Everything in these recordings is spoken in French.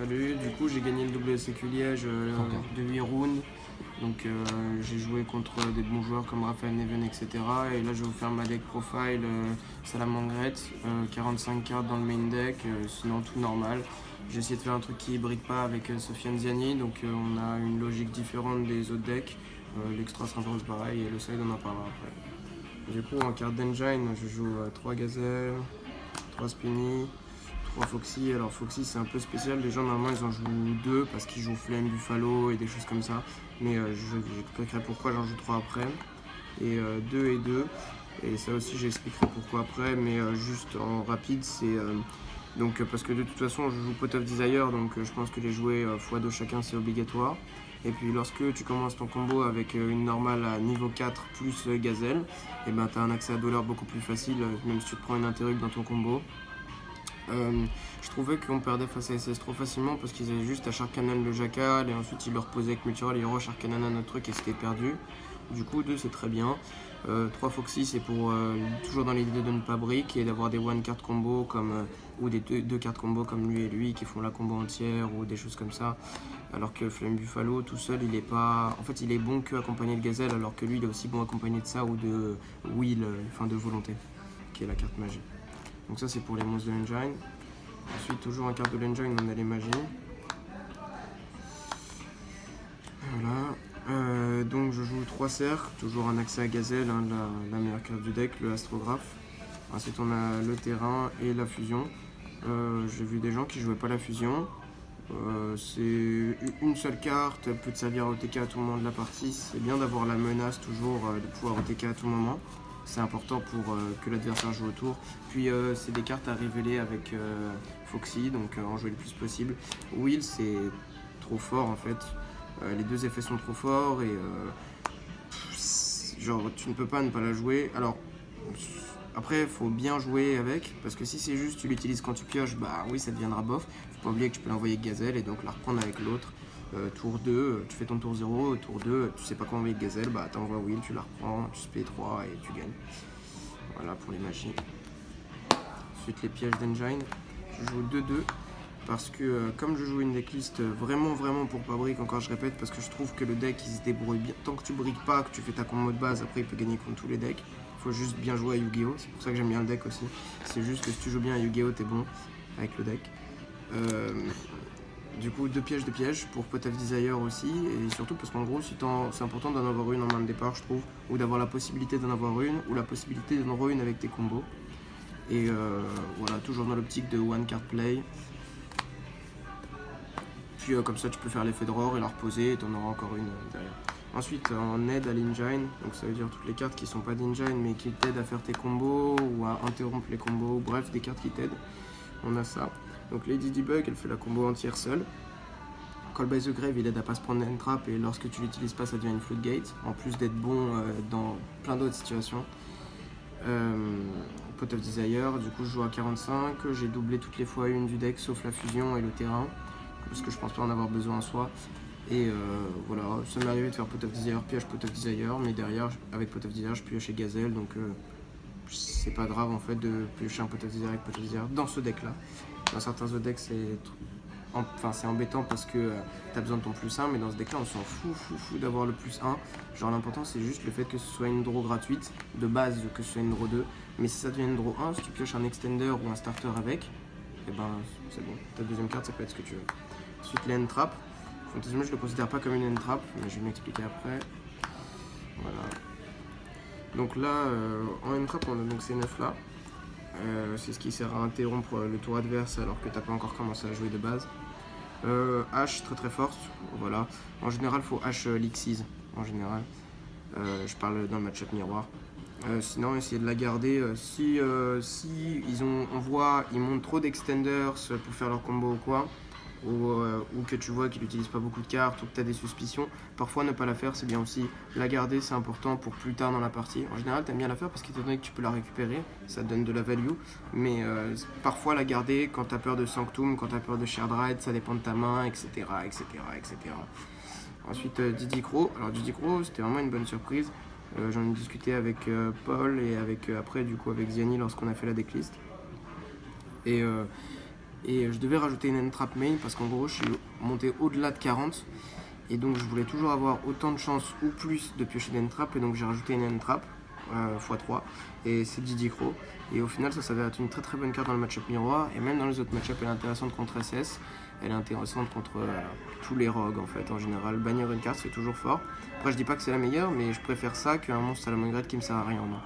Salut, du coup j'ai gagné le WSQ Liège de 8 rounds. Donc j'ai joué contre des bons joueurs comme Raphaël Neven, etc. Et là je vais vous faire ma deck profile Salamangrette, 45 cartes dans le main deck, sinon tout normal. J'ai essayé de faire un truc qui brille pas avec Sofiane Ziani, donc on a une logique différente des autres decks. L'extra sera un peu pareil et le side on en parlera après. Du coup en carte d'engine je joue 3 gazelles, 3 spinny, 3 Foxy. Alors Foxy c'est un peu spécial, les gens normalement ils en jouent 2 parce qu'ils jouent Flame, Buffalo et des choses comme ça. Mais j'expliquerai pourquoi j'en joue 3 après. Et 2 et 2. Et ça aussi j'expliquerai pourquoi après, mais juste en rapide c'est... donc parce que de toute façon je joue Pot of Desire, donc je pense que les jouer x2 chacun c'est obligatoire. Et puis lorsque tu commences ton combo avec une normale à niveau 4 plus gazelle, et ben tu as un accès à dollar beaucoup plus facile, même si tu te prends une interrupt dans ton combo. Je trouvais qu'on perdait face à SS trop facilement parce qu'ils avaient juste à Sharkanan le Jackal et ensuite ils leur posaient avec Multiroll et ils re-Sharkanan un autre truc et c'était perdu. Du coup 2 c'est très bien. 3 Foxy c'est pour toujours dans l'idée de ne pas brick et d'avoir des one card combo comme, ou des deux cartes combo comme lui et lui qui font la combo entière ou des choses comme ça. Alors que Flame Buffalo tout seul il est pas. En fait il est bon que accompagné de Gazelle alors que lui il est aussi bon accompagné de ça ou de Will, enfin de volonté, qui est la carte magie. Donc ça c'est pour les monstres de l'engine. Ensuite toujours en carte de l'engine on a les magies. Voilà. Donc je joue 3 cercles, toujours un accès à Gazelle, hein, la meilleure carte du deck, le astrographe. Ensuite on a le terrain et la fusion. J'ai vu des gens qui jouaient pas la fusion. C'est une seule carte, elle peut te servir à OTK à tout moment de la partie. C'est bien d'avoir la menace toujours de pouvoir OTK à tout moment. C'est important pour que l'adversaire joue autour. Puis c'est des cartes à révéler avec Foxy, donc en jouer le plus possible. Will c'est trop fort en fait. Les deux effets sont trop forts et genre tu ne peux pas ne pas la jouer. Alors après il faut bien jouer avec parce que si c'est juste tu l'utilises quand tu pioches, bah oui ça deviendra bof. Faut pas oublier que tu peux l'envoyer Gazelle et donc la reprendre avec l'autre. Tour 2, tu fais ton tour 0, tour 2, tu sais pas comment envoyer Gazelle, bah t'envoies Will, tu la reprends, tu spé 3 et tu gagnes. Voilà pour les magies. Ensuite les pièges d'engine, je joue 2-2 parce que comme je joue une decklist vraiment pour pas brick, encore je répète, parce que je trouve que le deck il se débrouille bien. Tant que tu briques pas, que tu fais ta combo de base, après il peut gagner contre tous les decks. Il faut juste bien jouer à Yu-Gi-Oh! C'est pour ça que j'aime bien le deck aussi. C'est juste que si tu joues bien à Yu-Gi-Oh! T'es bon avec le deck. Du coup, 2 pièges pour Pot of Desire aussi, et surtout parce qu'en gros, c'est important d'en avoir une en main de départ, je trouve, ou d'avoir la possibilité d'en avoir une, ou la possibilité d'en avoir une avec tes combos. Et voilà, toujours dans l'optique de one card play. Puis comme ça, tu peux faire l'effet de roar et la reposer, et t'en auras encore une derrière. Ensuite, en aide à l'engine, donc ça veut dire toutes les cartes qui sont pas d'engine mais qui t'aident à faire tes combos ou à interrompre les combos, bref, des cartes qui t'aident. On a ça. Donc Lady Debug, elle fait la combo entière seule. Call by the Grave, il aide à pas se prendre une trap et lorsque tu l'utilises pas, ça devient une floodgate. En plus d'être bon dans plein d'autres situations. Pot of Desire, du coup je joue à 45. J'ai doublé toutes les fois une du deck sauf la fusion et le terrain. Parce que je pense pas en avoir besoin en soi. Et voilà, ça m'est arrivé de faire Pot of Desire, pioche Pot of Desire, mais derrière, avec Pot of Desire, je pioche Gazelle, donc c'est pas grave en fait de piocher un Pot of Desire avec Pot of Desire dans ce deck là. Dans certains autres decks, c'est embêtant parce que tu as besoin de ton plus 1, mais dans ce deck là, on s'en fout d'avoir le plus 1. Genre l'important c'est juste le fait que ce soit une draw gratuite, de base que ce soit une draw 2, mais si ça devient une draw 1, si tu pioches un extender ou un starter avec, et ben c'est bon, ta deuxième carte ça peut être ce que tu veux. Ensuite les end trap. Fantasma, je le considère pas comme une end trap, mais je vais m'expliquer après. Voilà. Donc là, en end trap, on a donc ces 9 là. C'est ce qui sert à interrompre le tour adverse alors que t'as pas encore commencé à jouer de base. H très forte, voilà. En général, il faut H Lixies, en général. Je parle dans le match-up miroir. Sinon, essayer de la garder. Si on voit ils montent trop d'extenders pour faire leur combo ou quoi, ou que tu vois qu'il n'utilise pas beaucoup de cartes ou que tu as des suspicions, parfois ne pas la faire c'est bien aussi. La garder c'est important pour plus tard dans la partie. En général t'aimes bien la faire parce qu'étant donné que tu peux la récupérer, ça te donne de la value, mais parfois la garder quand tu as peur de Sanctum, quand tu as peur de Shared Ride, ça dépend de ta main, etc. Ensuite Didi Crow, alors Didi Crow c'était vraiment une bonne surprise. J'en ai discuté avec Paul et avec après du coup avec Ziani lorsqu'on a fait la decklist. Et Et je devais rajouter une entrap main parce qu'en gros je suis monté au-delà de 40. Et donc je voulais toujours avoir autant de chances ou plus de piocher d'entrap. Et donc j'ai rajouté une entrap x3. Et c'est Didi Crow. Et au final ça s'avère être une très très bonne carte dans le match-up miroir. Et même dans les autres match-up elle est intéressante contre SS. Elle est intéressante contre tous les rogues en fait en général. Bannir une carte c'est toujours fort. Après je dis pas que c'est la meilleure mais je préfère ça qu'un monstre Salamangreat qui me sert à rien. Non.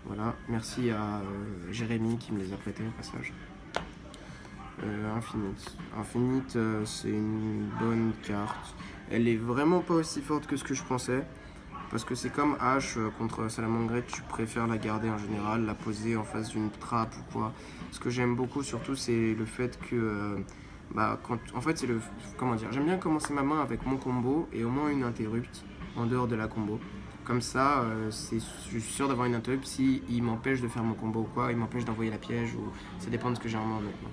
Voilà, merci à Jérémy qui me les a prêtés au passage. Infinite. Infinite c'est une bonne carte. Elle est vraiment pas aussi forte que ce que je pensais. Parce que c'est comme H contre Salamangreat, tu préfères la garder en général, la poser en face d'une trappe ou quoi. Ce que j'aime beaucoup surtout c'est le fait que en fait c'est comment dire, j'aime bien commencer ma main avec mon combo et au moins une interrupt en dehors de la combo. Comme ça, je suis sûr d'avoir une interrupt si il m'empêche de faire mon combo ou quoi, il m'empêche d'envoyer la piège ou ça dépend de ce que j'ai en main maintenant.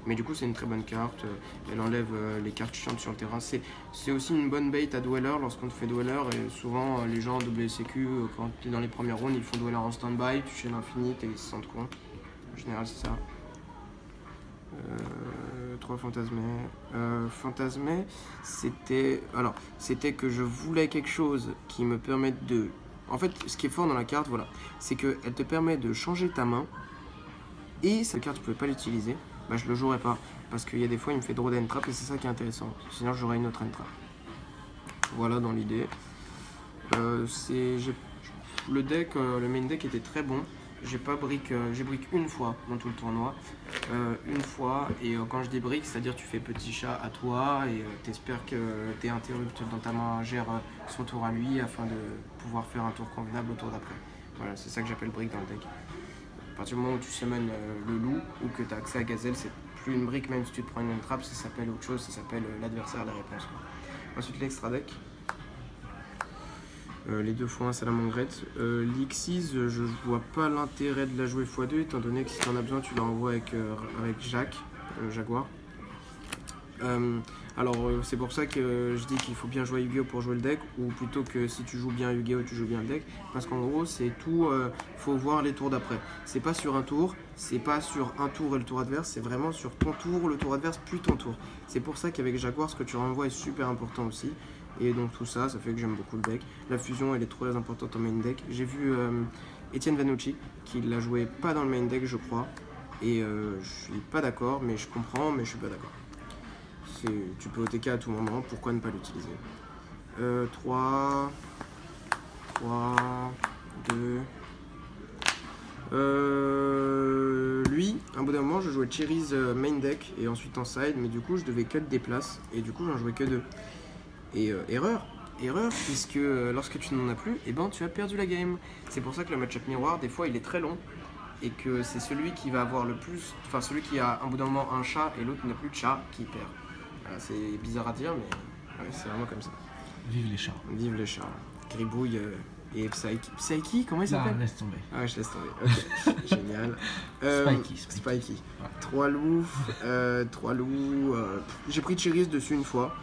Mais du coup c'est une très bonne carte, elle enlève les cartes chiantes sur le terrain. C'est aussi une bonne bait à Dweller lorsqu'on te fait Dweller et souvent les gens en WSQ quand tu es dans les premières rounds ils font Dweller en stand-by, tu chaînes Infinite et ils se sentent con. En général c'est ça. 3 fantasmés. Fantasmés, c'était que je voulais quelque chose qui me permette de... En fait, ce qui est fort dans la carte, voilà, c'est qu'elle te permet de changer ta main et cette carte, tu ne pouvais pas l'utiliser. Bah, je le jouerai pas parce qu'il y a des fois, il me fait draw d'entrap et c'est ça qui est intéressant. Sinon, j'aurai une autre entrap. Voilà dans l'idée. Le deck, le main deck était très bon. J'ai brick une fois dans tout le tournoi, une fois, et quand je dis brick, c'est-à-dire tu fais petit chat à toi et t'espères que tes interrupts dans ta main gèrent son tour à lui afin de pouvoir faire un tour convenable au tour d'après. Voilà, c'est ça que j'appelle brick dans le deck. À partir du moment où tu summons le loup ou que tu as accès à Gazelle, c'est plus une brick même si tu te prends une entrap, ça s'appelle autre chose, ça s'appelle l'adversaire à la réponse. Ensuite l'extra deck. Les 2 fois 1 Salamangreat. L'Xyz, je vois pas l'intérêt de la jouer x2 étant donné que si tu en as besoin, tu la renvoies avec Jacques, Jaguar. C'est pour ça que je dis qu'il faut bien jouer Yu-Gi-Oh pour jouer le deck, ou plutôt que si tu joues bien Yu-Gi-Oh tu joues bien le deck, parce qu'en gros c'est tout, faut voir les tours d'après. C'est pas sur un tour, c'est pas sur un tour et le tour adverse, c'est vraiment sur ton tour, le tour adverse puis ton tour. C'est pour ça qu'avec Jaguar ce que tu renvoies est super important aussi. Et donc tout ça, ça fait que j'aime beaucoup le deck. La fusion elle est très importante en main deck. J'ai vu Etienne Vanucci qui l'a joué pas dans le main deck je crois. Et je suis pas d'accord, mais je comprends, mais je suis pas d'accord. Tu peux OTK à tout moment, pourquoi ne pas l'utiliser. 3, 2. Lui, à un bout d'un moment, je jouais Cherry's main deck et ensuite en side, mais du coup, je devais cut des places et du coup, j'en jouais que 2. Et erreur, puisque lorsque tu n'en as plus, eh ben, tu as perdu la game. C'est pour ça que le match-up miroir, des fois, il est très long et que c'est celui qui va avoir le plus, enfin celui qui a un bout d'un moment un chat et l'autre n'a plus de chat qui perd. Voilà, c'est bizarre à dire, mais ouais, c'est vraiment comme ça. Vive les chats. Vive les chats. Gribouille et Psyche. Psyche, comment il s'appelle? Non, laisse tomber. Ah ouais, je laisse tomber. Ok, génial. Spikey. Ouais. 3 loups. J'ai pris Cherry's dessus une fois.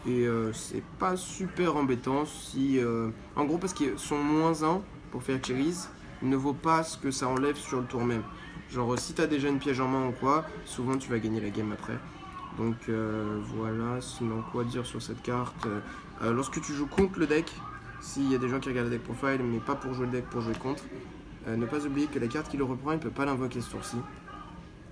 Et c'est pas super embêtant si... En gros, parce que son -1 pour faire Cherry's ne vaut pas ce que ça enlève sur le tour même. Genre, si t'as déjà une piège en main ou quoi, souvent tu vas gagner la game après. Donc voilà, sinon quoi dire sur cette carte. Lorsque tu joues contre le deck, s'il y a des gens qui regardent le deck profile, mais pas pour jouer le deck, pour jouer contre, ne pas oublier que la carte qui le reprend, il ne peut pas l'invoquer ce tour-ci.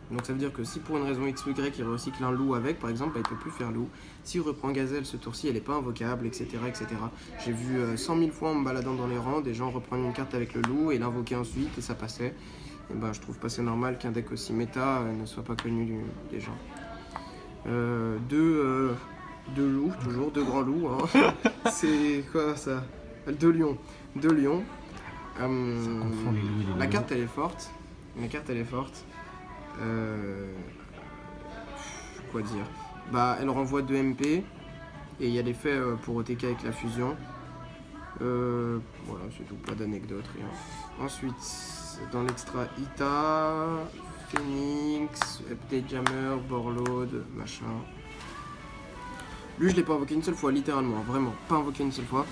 Donc ça veut dire que si pour une raison X ou Y il recycle un loup avec, par exemple, il ne peut plus faire loup. S'il reprend Gazelle ce tour-ci, elle n'est pas invocable, etc. etc. J'ai vu 100 000 fois en me baladant dans les rangs, des gens reprendre une carte avec le loup et l'invoquer ensuite, et ça passait. Et ben, je trouve pas c'est normal qu'un deck aussi méta ne soit pas connu des gens. 2 loups, toujours 2 grands loups. Hein. C'est quoi ça? 2 lions. 2 lions. La carte elle est forte. Quoi dire? Bah, elle renvoie 2 MP et il y a l'effet pour OTK avec la fusion. Voilà, c'est tout, pas d'anecdote, rien. Ensuite, dans l'extra Ita, Phoenix, Update Jammer, Borload, machin. Lui, je l'ai pas invoqué une seule fois, littéralement, vraiment, pas invoqué une seule fois.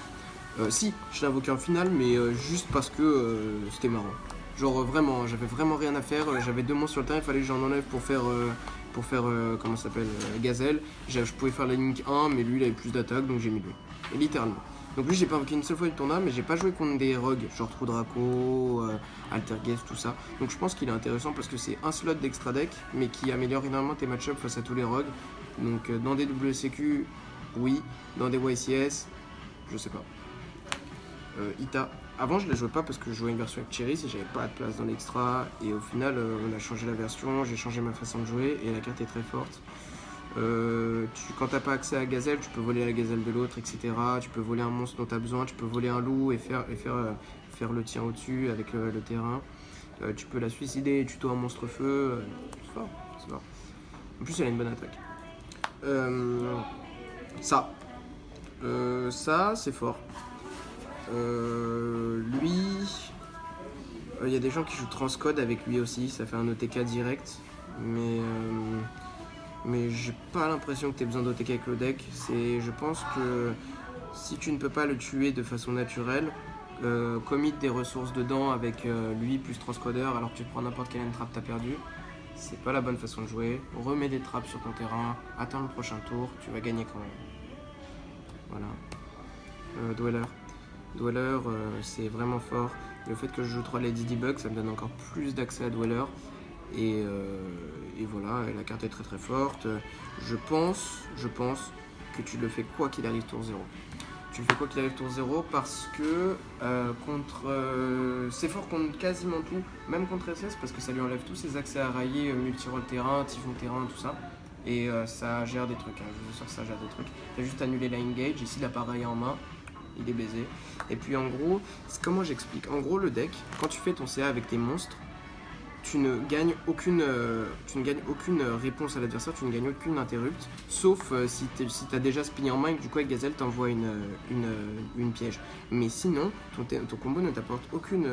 Si, je l'ai invoqué en finale, mais juste parce que c'était marrant. Genre vraiment, j'avais vraiment rien à faire, j'avais 2 monstres sur le terrain, il fallait que j'en enlève pour pour faire, comment ça s'appelle, Gazelle. Je pouvais faire la Link 1, mais lui il avait plus d'attaque, donc j'ai mis lui. Et littéralement. Donc lui j'ai pas invoqué une seule fois du tournoi, mais j'ai pas joué contre des rogues, genre Trou Draco, Altergeist, tout ça. Donc je pense qu'il est intéressant parce que c'est un slot d'extra deck, mais qui améliore énormément tes match-ups face à tous les rogues. Donc dans des WCQ, oui. Dans des YCS, je sais pas. Ita. Avant je la jouais pas parce que je jouais une version avec Cherry et j'avais pas de place dans l'extra. Et au final on a changé la version, j'ai changé ma façon de jouer et la carte est très forte. Quand t'as pas accès à Gazelle, tu peux voler la Gazelle de l'autre, etc. Tu peux voler un monstre dont t'as besoin, tu peux voler un loup et faire le tien au-dessus avec le terrain. Tu peux la suicider et tuto un monstre feu. C'est fort, c'est fort. En plus elle a une bonne attaque. Ça c'est fort. Lui, il y a des gens qui jouent Transcode avec lui aussi, ça fait un OTK direct, mais j'ai pas l'impression que tu aies besoin d'OTK avec le deck. Je pense que si tu ne peux pas le tuer de façon naturelle, commit des ressources dedans avec lui plus Transcodeur alors que tu prends n'importe quelle entrap t'as perdu. C'est pas la bonne façon de jouer. Remets des trappes sur ton terrain, attends le prochain tour, tu vas gagner quand même. Voilà. Dweller, c'est vraiment fort. Le fait que je joue 3 Lady Debug, ça me donne encore plus d'accès à Dweller. Et voilà, la carte est très très forte. Je pense que tu le fais quoi qu'il arrive tour 0. Tu le fais quoi qu'il arrive tour 0 parce que c'est fort contre quasiment tout, même contre SS parce que ça lui enlève tous ses accès à railler, multi-roll terrain, typhon terrain, tout ça. Et ça gère des trucs, hein. Je vous assure que ça gère des trucs. T'as juste annulé la engage, ici il a pas raillé en main. Il est baisé. Et puis en gros, comment j'explique? En gro, le deck, quand tu fais ton CA avec tes monstres, tu ne gagnes aucune réponse à l'adversaire, tu ne gagnes aucune interrupt, sauf si tu as déjà spinné en main et que du coup avec Gazelle t'envoie une piège. Mais sinon, ton combo ne t'apporte aucune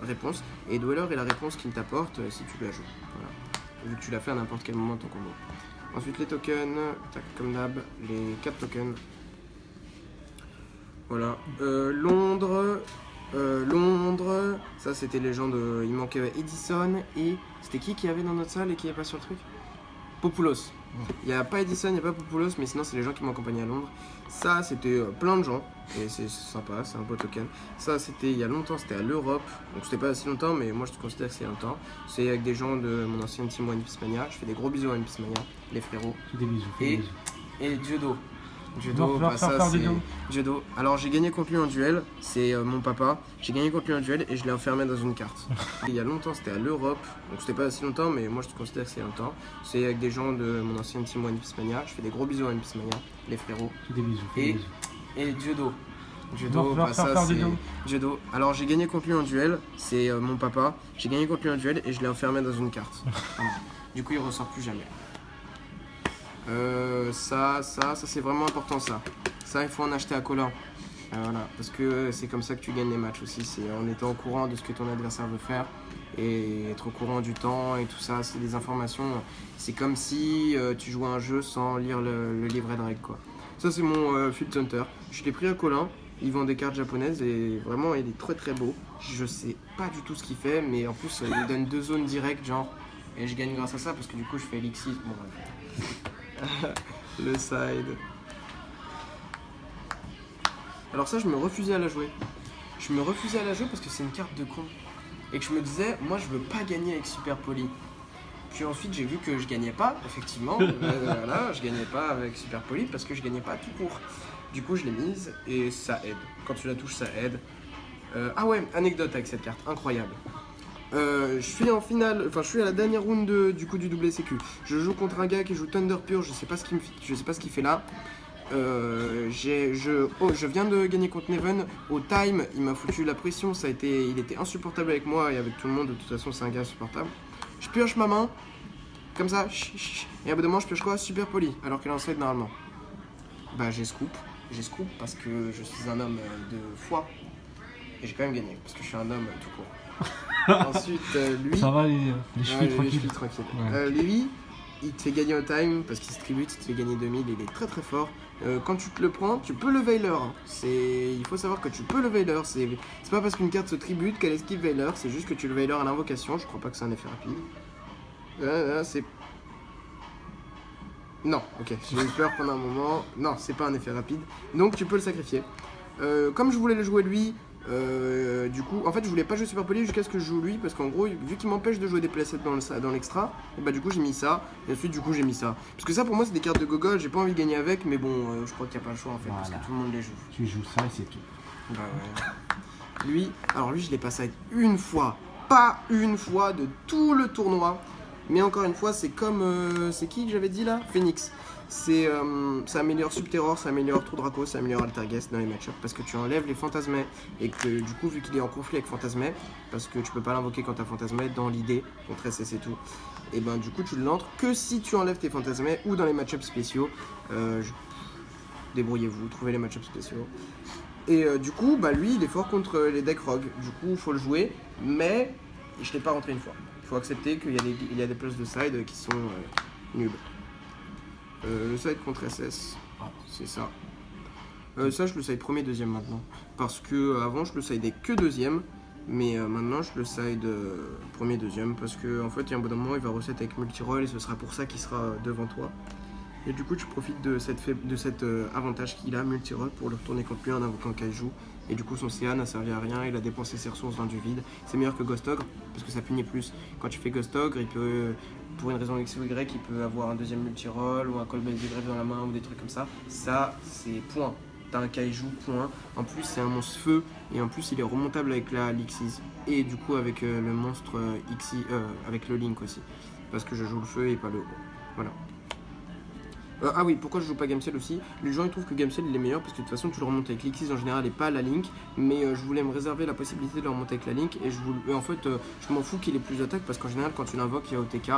réponse, et Dweller est la réponse qu'il t'apporte si tu la joues. Voilà. Vu que tu l'as fait à n'importe quel moment ton combo. Ensuite les tokens, comme d'hab, les 4 tokens. Voilà, Londres, ça c'était les gens de... Il manquait Edison et... C'était qui avait dans notre salle et qui est pas sur le truc? Populos. Il n'y a pas Edison, il n'y a pas Populos, mais sinon c'est les gens qui m'accompagnaient à Londres. Ça c'était plein de gens, et c'est sympa, c'est un beau token. Ça c'était il y a longtemps, c'était à l'Europe, donc c'était pas si longtemps, mais moi je considère que c'est longtemps. C'est avec des gens de mon ancienne team One Piece Mania. Je fais des gros bisous à One Piece Mania, les frérots. Des bisous. Et Judo. Judo. Alors j'ai gagné contre lui en duel, c'est mon papa. J'ai gagné contre lui en duel et je l'ai enfermé dans une carte. Il y a longtemps, c'était à l'Europe, donc c'était pas si longtemps, mais moi je considère que c'est longtemps. C'est avec des gens de mon ancienne team One Piece Mania. Je fais des gros bisous à One Piece Mania, les frérots. Des bisous. Et Judo. Judo. Alors j'ai gagné contre lui en duel, c'est mon papa. J'ai gagné contre lui en duel et je l'ai enfermé dans une carte. Du coup il ressort plus jamais. Ça c'est vraiment important ça. Ça il faut en acheter à Colin. Voilà, parce que c'est comme ça que tu gagnes les matchs aussi, c'est en étant au courant de ce que ton adversaire veut faire et être au courant du temps et tout ça, c'est des informations. C'est comme si tu jouais à un jeu sans lire le livret de règles quoi. Ça c'est mon Field Hunter. Je l'ai pris à Colin, il vend des cartes japonaises et vraiment il est très très beau. Je sais pas du tout ce qu'il fait, mais en plus il me donne 2 zones directes genre, et je gagne grâce à ça parce que du coup je fais Elixir. Bon, bref. Le side. Alors ça je me refusais à la jouer. Je me refusais à la jouer parce que c'est une carte de con. Et que je me disais, moi je veux pas gagner avec Super Poly. Puis ensuite j'ai vu que je gagnais pas, effectivement. Voilà, je gagnais pas avec Super Poly parce que je gagnais pas tout court. Du coup je l'ai mise et ça aide. Quand tu la touches ça aide. Ah ouais, anecdote avec cette carte, incroyable. Je suis en finale, enfin je suis à la dernière round du coup du WCQ. Je joue contre un gars qui joue Thunder Pure, je sais pas ce qu'il fait là. Je viens de gagner contre Neven. Au time, il m'a foutu la pression, il était insupportable avec moi et avec tout le monde. De toute façon, c'est un gars insupportable. Je pioche ma main, comme ça, et à bout de moment, je pioche quoi? Super Poly, alors qu'elle est en slide normalement. Bah j'ai scoop parce que je suis un homme de foi et j'ai quand même gagné parce que je suis un homme tout court. Ensuite, lui. Ça va les chevilles tranquilles. Ouais. Lui, il te fait gagner au time parce qu'il se tribute, il te fait gagner 2000, il est très très fort. Quand tu te le prends, tu peux le Veiler. Il faut savoir que tu peux le Veiler. C'est pas parce qu'une carte se tribute qu'elle esquive Veiler, c'est juste que tu le Veiler à l'invocation. Je crois pas que c'est un effet rapide. Non, ok, j'ai eu peur pendant un moment. Non, c'est pas un effet rapide. Donc tu peux le sacrifier. Comme je voulais le jouer lui, du coup, en fait, je voulais pas jouer Super Poli jusqu'à ce que je joue lui, parce qu'en gros, vu qu'il m'empêche de jouer des playsets dans l'extra, et bah du coup j'ai mis ça, et ensuite du coup j'ai mis ça. Parce que ça pour moi c'est des cartes de gogol, j'ai pas envie de gagner avec, mais bon, je crois qu'il n'y a pas le choix en fait, parce que tout le monde les joue. Tu joues ça et c'est tout. Bah ouais. Lui, alors lui je l'ai passé une fois, pas une fois de tout le tournoi, mais encore une fois c'est comme, c'est qui que j'avais dit là, Phoenix. Ça améliore Subterror, ça améliore True Draco, ça améliore Altergeist dans les match-ups parce que tu enlèves les fantasmais et que du coup vu qu'il est en conflit avec fantasmais, parce que tu peux pas l'invoquer quand t'as fantasmais dans l'idée, contre SS et tout, et ben du coup tu l'entres que si tu enlèves tes fantasmais ou dans les match-ups spéciaux. Débrouillez-vous, trouvez les match-ups spéciaux. Et du coup, bah lui il est fort contre les decks rogue, du coup il faut le jouer, mais je l'ai pas rentré une fois. Il faut accepter qu'il y a des places de side qui sont nuls. Le side contre SS, c'est ça. Ça, je le side premier, deuxième maintenant. Parce que avant, je le sidais que deuxième. Mais maintenant, je le side premier, deuxième. Parce qu'en fait, il y a un bon moment, il va reset avec multi-roll et ce sera pour ça qu'il sera devant toi. Et du coup, tu profites de cet avantage qu'il a, multi-roll, pour le retourner contre lui en invoquant Kaiju. Et du coup, son CA n'a servi à rien, il a dépensé ses ressources dans du vide. C'est meilleur que Ghost Ogre, parce que ça punit plus. Quand tu fais Ghost Ogre, il peut, pour une raison X ou Y, il peut avoir un deuxième multi-roll ou un Call Base Grave dans la main ou des trucs comme ça. Ça, c'est point. T'as un Kaiju, point. En plus, c'est un monstre feu, et en plus, il est remontable avec la Lixis. Et du coup, avec le monstre avec le Link aussi. Parce que je joue le feu et pas le haut. Voilà. Ah oui, pourquoi je joue pas Gamecell aussi? Les gens ils trouvent que Gamecell il est meilleur parce que de toute façon tu le remontes avec l'Xyz en général et pas la Link. Mais je voulais me réserver la possibilité de le remonter avec la Link. Et en fait, je m'en fous qu'il ait plus d'attaque parce qu'en général quand tu l'invoques il y a OTK.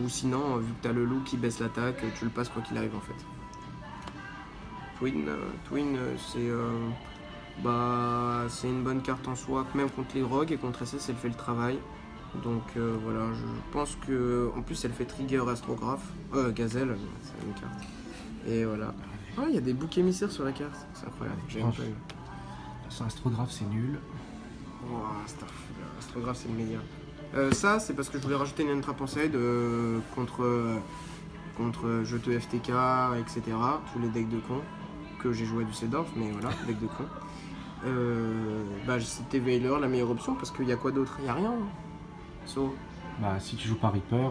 Ou sinon, vu que tu as le loup qui baisse l'attaque, tu le passes quoi qu'il arrive en fait. Twin c'est une bonne carte en soi, même contre les rogues et contre SS elle fait le travail. Donc voilà, je pense que en plus elle fait trigger astrographe, gazelle, c'est une carte. Et voilà. Ah, il y a des boucs émissaires sur la carte, c'est incroyable. J'ai pas eu. Sur astrographe c'est nul. Oh, astrographe c'est le meilleur. Ça c'est parce que je voulais rajouter une entrap en side contre je te FTK, etc. Tous les decks de cons que j'ai joué à du Sedorf, mais voilà, deck de cons. C'était Veiler la meilleure option parce qu'il y a quoi d'autre? Il y a rien. So. Bah si tu joues pas Reaper...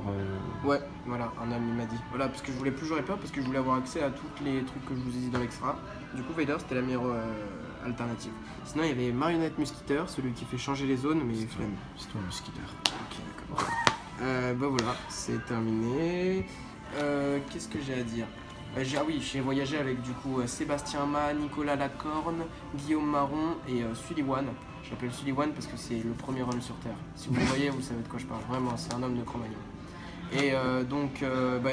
Ouais, voilà, un homme il m'a dit. Voilà, parce que je voulais plus jouer Reaper parce que je voulais avoir accès à tous les trucs que je vous ai dit dans l'extra. Du coup, Vader c'était la meilleure alternative. Sinon, il y avait Marionnette Musketeur, celui qui fait changer les zones, mais flemme. C'est toi le Musketeur. Ok, d'accord. Bah voilà, c'est terminé. Qu'est-ce que j'ai à dire? J'ai voyagé avec du coup Sébastien Ma, Nicolas Lacorne, Guillaume Marron et Sullivan. Je l'appelle Sullivan parce que c'est le premier homme sur Terre. Si vous le voyez, vous savez de quoi je parle. Vraiment, c'est un homme de Cro-Magnon. Et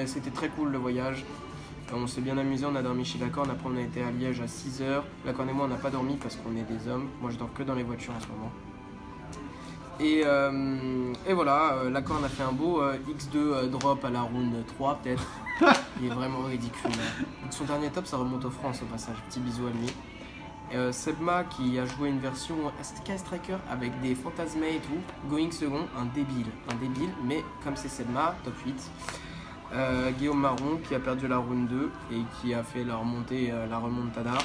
c'était très cool le voyage. On s'est bien amusé, on a dormi chez Lacorne. Après, on a été à Liège à 6h. Lacorne et moi, on n'a pas dormi parce qu'on est des hommes. Moi, je dors que dans les voitures en ce moment. Et voilà, Lacorne a fait un beau X2 drop à la round 3 peut-être. Il est vraiment ridicule. Son dernier top, ça remonte aux France au passage. Petit bisou à lui. Sebma qui a joué une version SK Striker avec des fantasmés et tout, going second, un débile, mais comme c'est Sebma, top 8. Guillaume Marron qui a perdu la round 2 et qui a fait la remontée, la remontada.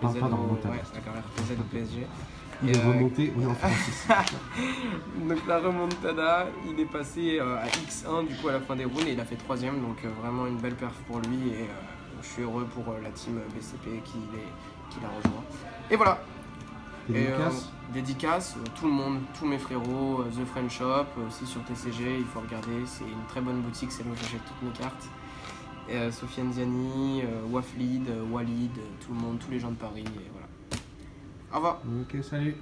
RPZ au PSG. Il est remonté, oui, en France. Donc la remontada, il est passé à X1 du coup à la fin des rounds et il a fait 3ème, donc vraiment une belle perf pour lui et je suis heureux pour la team BCP qui l'a rejoint. Et voilà. Dédicace, tout le monde, tous mes frérots, The Friend Shop, aussi sur TCG, il faut regarder, c'est une très bonne boutique, c'est là où j'achète toutes mes cartes. Sofiane Ziani, Waflid, Walid, tout le monde, tous les gens de Paris, et voilà. Au revoir. Ok, salut.